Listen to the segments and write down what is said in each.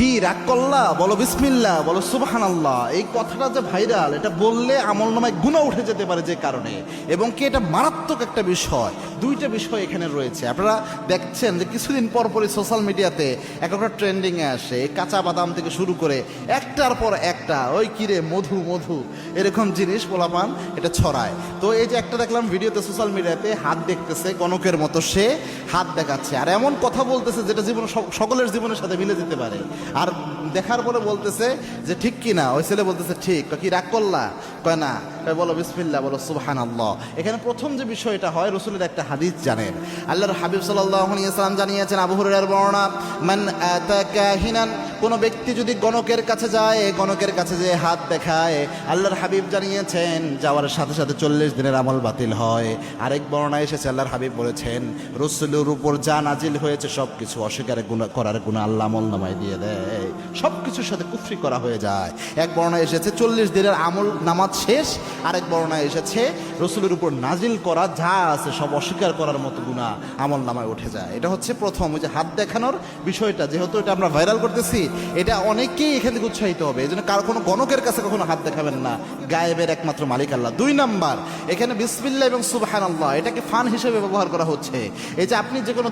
কি রাগ করলা, বলো বিসমিল্লাহ, বলো সুবহানাল্লাহ। এই কথাটা যে ভাইরাল, এটা বললে আমলনামায় গুনাহ উঠে যেতে পারে যে কারণে, এবং কি এটা মারাত্মক একটা বিষয়। দুইটা বিষয় এখানে রয়েছে। আপনারা দেখছেন যে কিছুদিন পর পরই সোশ্যাল মিডিয়াতে একটা ট্রেন্ডিংয়ে আসে, কাঁচা বাদাম থেকে শুরু করে একটার পর একটা ওই কিরে মধু মধু এরকম জিনিস পোলাপান এটা ছড়ায়। তো এই যে একটা দেখলাম ভিডিওতে সোশ্যাল মিডিয়াতে, হাত দেখতেছে গণকের মতো, সে হাত দেখাচ্ছে আর এমন কথা বলতেছে যেটা জীবন সকলের জীবনের সাথে মিলে যেতে পারে। আর দেখার পরে বলতেছে যে ঠিক কি না, ওই ছেলে বলতেছে ঠিক। কি রাগ করলা, কয় না, কয় বলো বিসমিল্লাহ, বলো সুবহানাল্লাহ। এখানে প্রথম যে বিষয়টা হয়, রসুলের একটা হাদিস জানেন, আল্লাহর হাবিব সাল্লাল্লাহু আলাইহি ওয়াসাল্লাম জানিয়েছেন, আবু হুরায়রার বর্ণনা, মান আতা কাহিনান, কোনো ব্যক্তি যদি গণকের কাছে যায়, গণকের কাছে যে হাত দেখায়, আল্লাহর হাবিব জানিয়েছেন যাওয়ার সাথে সাথে 40 দিনের আমল বাতিল হয়। আরেক বর্ণনায় এসেছে, আল্লাহর হাবিব বলেছেন রসুলের উপর যা নাজিল হয়েছে সব কিছু অস্বীকার করার গুনাহ আল্লাহ আমলনামায় দিয়ে দেয়, সব কিছুর সাথে কুফরি করা হয়ে যায়। এক বর্ণনায় এসেছে 40 দিনের আমল নামাজ শেষ, আরেক বর্ণনায় এসেছে রসুলের উপর নাজিল করা যা আছে সব অস্বীকার করার মতো গুনাহ আমলনামায় উঠে যায়। এটা হচ্ছে প্রথম, ওই যে হাত দেখানোর বিষয়টা, যেহেতু এটা আমরা ভাইরাল করতেছি, এটা অনেকেই এখান থেকে উৎসাহিত হবে। এই জন্য কারো কোনো গণকের কাছে কখনো হাত দেখাবেন না, গায়েবের একমাত্র মালিক আল্লাহ। 2 নাম্বার, এখানে বিসমিল্লাহ এবং সুবহানাল্লাহ এটাকে ফান হিসেবে ব্যবহার করা হচ্ছে। এই যে আপনি যে কোনো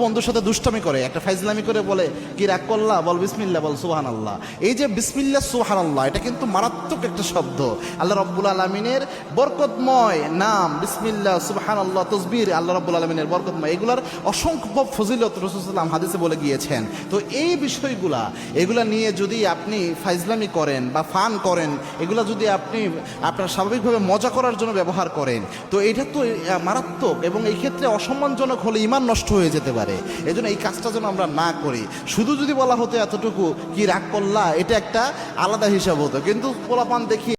বন্ধুর সাথে দুষ্টামি করে, একটা ফাইজলামি করে বলে কি রাগ করলা, বল বিসমিল্লাহ, বল সুবহানাল্লাহ। এই যে বিসমিল্লাহ সুবহানাল্লাহ, এটা কিন্তু মারাত্মক একটা শব্দ। আল্লাহ রাব্বুল আলামিনের বরকতময় নাম বিসমিল্লাহ, সুবহানাল্লাহ, তাসবিহ আল্লাহ রাব্বুল আলামিনের বরকতময়, এগুলার অসংখ্য ফজিলত রাসূল সাল্লাল্লাহু আলাইহি ওয়াসাল্লাম হাদিসে বলে গিয়েছেন। তো এই এগুলা নিয়ে যদি আপনি ফাইজলামি করেন বা ফান করেন, এগুলা যদি আপনি আপনার স্বাভাবিকভাবে মজা করার জন্য ব্যবহার করেন, তো এটা তো মারাত্মক, এবং এই ক্ষেত্রে অসম্মানজনক হলে ঈমান নষ্ট হয়ে যেতে পারে। এই জন্য এই কাজটা যেন আমরা না করি। শুধু যদি বলা হতো এতটুকু কি রাগ করলা, এটা একটা আলাদা হিসাব হতো, কিন্তু পোলাপান দেখি